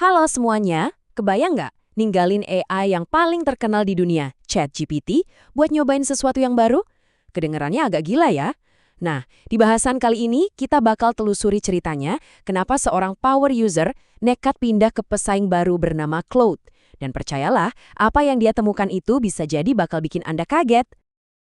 Halo semuanya, kebayang nggak ninggalin AI yang paling terkenal di dunia, ChatGPT, buat nyobain sesuatu yang baru? Kedengarannya agak gila ya? Nah, di bahasan kali ini kita bakal telusuri ceritanya kenapa seorang power user nekat pindah ke pesaing baru bernama Claude. Dan percayalah, apa yang dia temukan itu bisa jadi bakal bikin Anda kaget.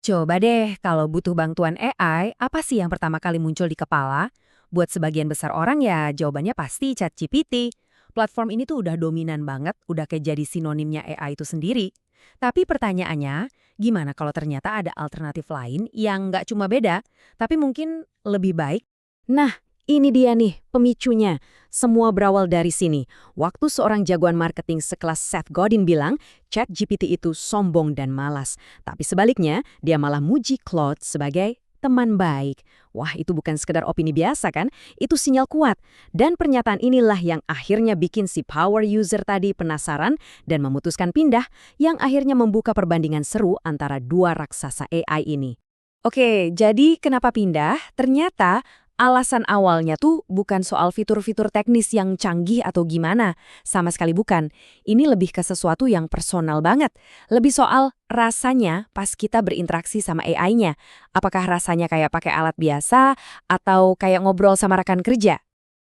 Coba deh, kalau butuh bantuan AI, apa sih yang pertama kali muncul di kepala? Buat sebagian besar orang ya, jawabannya pasti ChatGPT. Platform ini tuh udah dominan banget, udah kayak jadi sinonimnya AI itu sendiri. Tapi pertanyaannya, gimana kalau ternyata ada alternatif lain yang nggak cuma beda, tapi mungkin lebih baik? Nah, ini dia nih pemicunya. Semua berawal dari sini. Waktu seorang jagoan marketing sekelas Seth Godin bilang, ChatGPT itu sombong dan malas. Tapi sebaliknya, dia malah muji Claude sebagai teman baik. Wah, itu bukan sekedar opini biasa kan? Itu sinyal kuat. Dan pernyataan inilah yang akhirnya bikin si power user tadi penasaran dan memutuskan pindah, yang akhirnya membuka perbandingan seru antara dua raksasa AI ini. Oke, jadi kenapa pindah? Ternyata alasan awalnya tuh bukan soal fitur-fitur teknis yang canggih atau gimana. Sama sekali bukan. Ini lebih ke sesuatu yang personal banget. Lebih soal rasanya pas kita berinteraksi sama AI-nya. Apakah rasanya kayak pakai alat biasa atau kayak ngobrol sama rekan kerja?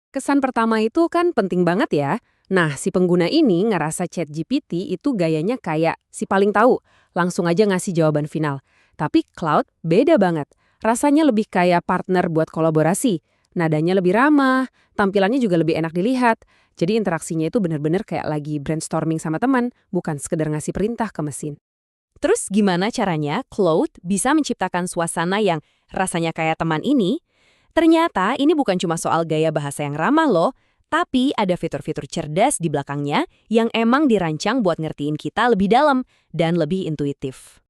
Kesan pertama itu kan penting banget ya. Nah, si pengguna ini ngerasa ChatGPT itu gayanya kayak si paling tahu. Langsung aja ngasih jawaban final. Tapi Cloud beda banget. Rasanya lebih kayak partner buat kolaborasi. Nadanya lebih ramah, tampilannya juga lebih enak dilihat. Jadi interaksinya itu benar-benar kayak lagi brainstorming sama teman, bukan sekedar ngasih perintah ke mesin. Terus gimana caranya Claude bisa menciptakan suasana yang rasanya kayak teman ini? Ternyata ini bukan cuma soal gaya bahasa yang ramah loh, tapi ada fitur-fitur cerdas di belakangnya yang emang dirancang buat ngertiin kita lebih dalam dan lebih intuitif.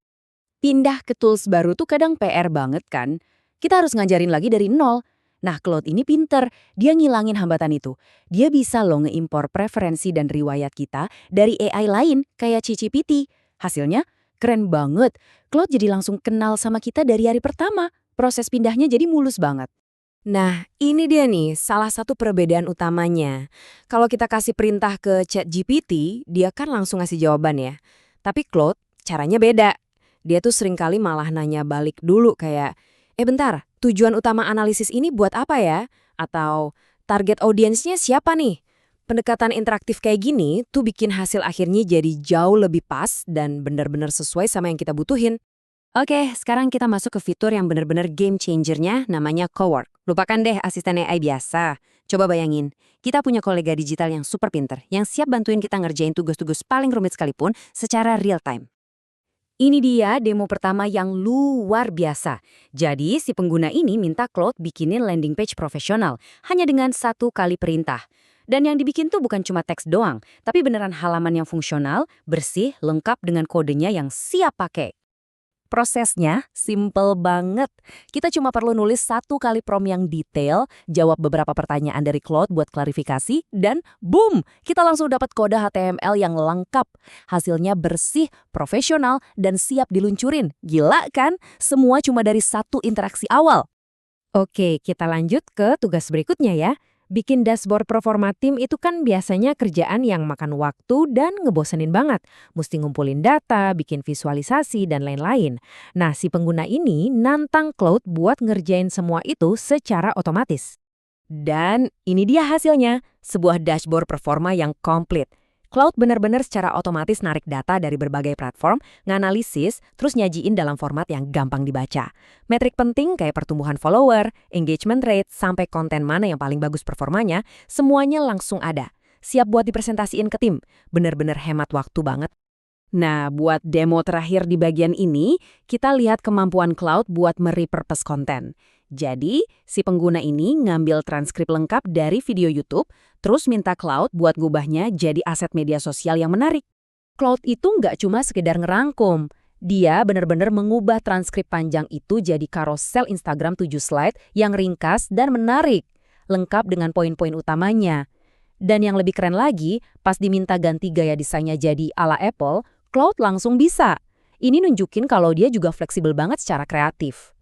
Pindah ke tools baru tuh kadang PR banget kan? Kita harus ngajarin lagi dari nol. Nah, Claude ini pinter. Dia ngilangin hambatan itu. Dia bisa loh ngeimpor preferensi dan riwayat kita dari AI lain kayak ChatGPT. Hasilnya keren banget. Claude jadi langsung kenal sama kita dari hari pertama. Proses pindahnya jadi mulus banget. Nah, ini dia nih salah satu perbedaan utamanya. Kalau kita kasih perintah ke ChatGPT, dia kan langsung ngasih jawaban ya. Tapi Claude caranya beda. Dia tuh seringkali malah nanya balik dulu kayak, bentar, tujuan utama analisis ini buat apa ya? Atau target audiensnya siapa nih? Pendekatan interaktif kayak gini tuh bikin hasil akhirnya jadi jauh lebih pas dan benar-benar sesuai sama yang kita butuhin. Oke, sekarang kita masuk ke fitur yang benar-benar game changernya namanya Cowork. Lupakan deh asisten AI biasa. Coba bayangin, kita punya kolega digital yang super pinter, yang siap bantuin kita ngerjain tugas-tugas paling rumit sekalipun secara real time. Ini dia demo pertama yang luar biasa. Jadi, si pengguna ini minta Claude bikinin landing page profesional, hanya dengan satu kali perintah. Dan yang dibikin tuh bukan cuma teks doang, tapi beneran halaman yang fungsional, bersih, lengkap dengan kodenya yang siap pakai. Prosesnya simple banget. Kita cuma perlu nulis satu kali prompt yang detail, jawab beberapa pertanyaan dari Claude buat klarifikasi, dan boom! Kita langsung dapat kode HTML yang lengkap. Hasilnya bersih, profesional, dan siap diluncurin. Gila kan? Semua cuma dari satu interaksi awal. Oke, kita lanjut ke tugas berikutnya ya. Bikin dashboard performa tim itu kan biasanya kerjaan yang makan waktu dan ngebosenin banget. Mesti ngumpulin data, bikin visualisasi, dan lain-lain. Nah, si pengguna ini nantang Claude buat ngerjain semua itu secara otomatis. Dan ini dia hasilnya, sebuah dashboard performa yang komplit. Claude benar-benar secara otomatis narik data dari berbagai platform, nganalisis, terus nyajiin dalam format yang gampang dibaca. Metrik penting kayak pertumbuhan follower, engagement rate, sampai konten mana yang paling bagus performanya, semuanya langsung ada. Siap buat dipresentasiin ke tim. Benar-benar hemat waktu banget. Nah, buat demo terakhir di bagian ini, kita lihat kemampuan Claude buat merepurpose konten. Jadi, si pengguna ini ngambil transkrip lengkap dari video YouTube, terus minta Claude buat ngubahnya jadi aset media sosial yang menarik. Claude itu nggak cuma sekedar ngerangkum. Dia benar-benar mengubah transkrip panjang itu jadi karosel Instagram 7 slide yang ringkas dan menarik, lengkap dengan poin-poin utamanya. Dan yang lebih keren lagi, pas diminta ganti gaya desainnya jadi ala Apple, Claude langsung bisa. Ini nunjukin kalau dia juga fleksibel banget secara kreatif.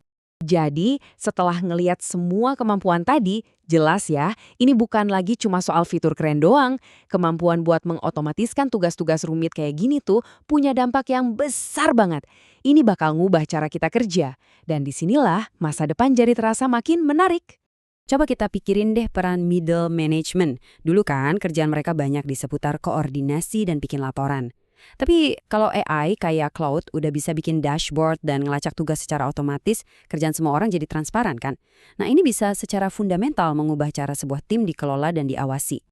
Jadi, setelah ngeliat semua kemampuan tadi, jelas ya, ini bukan lagi cuma soal fitur keren doang. Kemampuan buat mengotomatiskan tugas-tugas rumit kayak gini tuh punya dampak yang besar banget. Ini bakal ngubah cara kita kerja. Dan disinilah masa depan jadi terasa makin menarik. Coba kita pikirin deh peran middle management. Dulu kan kerjaan mereka banyak di seputar koordinasi dan bikin laporan. Tapi kalau AI kayak Claude udah bisa bikin dashboard dan ngelacak tugas secara otomatis, kerjaan semua orang jadi transparan kan? Nah ini bisa secara fundamental mengubah cara sebuah tim dikelola dan diawasi.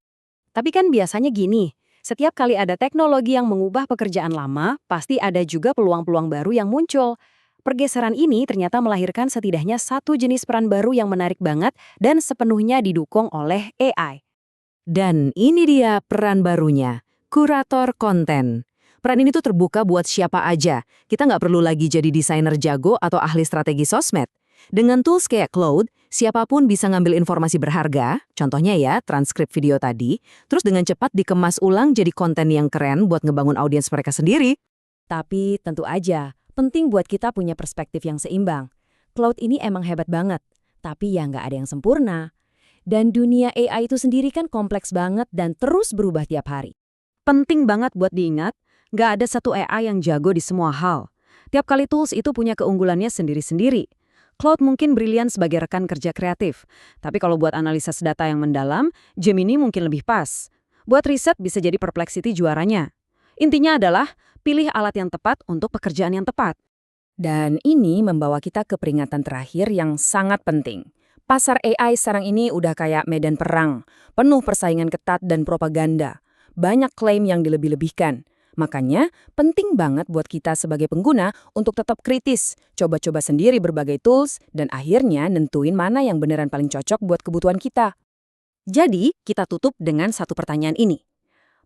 Tapi kan biasanya gini, setiap kali ada teknologi yang mengubah pekerjaan lama, pasti ada juga peluang-peluang baru yang muncul. Pergeseran ini ternyata melahirkan setidaknya satu jenis peran baru yang menarik banget dan sepenuhnya didukung oleh AI. Dan ini dia peran barunya, kurator konten. Peran ini tuh terbuka buat siapa aja. Kita nggak perlu lagi jadi desainer jago atau ahli strategi sosmed. Dengan tools kayak Claude, siapapun bisa ngambil informasi berharga, contohnya ya transkrip video tadi, terus dengan cepat dikemas ulang jadi konten yang keren buat ngebangun audiens mereka sendiri. Tapi tentu aja, penting buat kita punya perspektif yang seimbang. Claude ini emang hebat banget, tapi ya nggak ada yang sempurna. Dan dunia AI itu sendiri kan kompleks banget dan terus berubah tiap hari. Penting banget buat diingat, nggak ada satu AI yang jago di semua hal. Tiap kali tools itu punya keunggulannya sendiri-sendiri. Claude mungkin brilian sebagai rekan kerja kreatif, tapi kalau buat analisis data yang mendalam, Gemini mungkin lebih pas. Buat riset bisa jadi Perplexity juaranya. Intinya adalah, pilih alat yang tepat untuk pekerjaan yang tepat. Dan ini membawa kita ke peringatan terakhir yang sangat penting. Pasar AI sekarang ini udah kayak medan perang, penuh persaingan ketat dan propaganda. Banyak klaim yang dilebih-lebihkan. Makanya, penting banget buat kita sebagai pengguna untuk tetap kritis, coba-coba sendiri berbagai tools, dan akhirnya nentuin mana yang beneran paling cocok buat kebutuhan kita. Jadi, kita tutup dengan satu pertanyaan ini.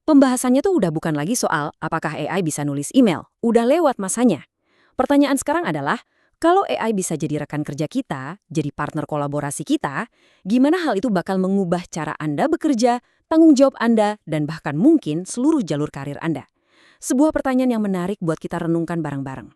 Pembahasannya tuh udah bukan lagi soal apakah AI bisa nulis email, udah lewat masanya. Pertanyaan sekarang adalah, kalau AI bisa jadi rekan kerja kita, jadi partner kolaborasi kita, gimana hal itu bakal mengubah cara Anda bekerja, tanggung jawab Anda, dan bahkan mungkin seluruh jalur karir Anda? Sebuah pertanyaan yang menarik buat kita renungkan bareng-bareng.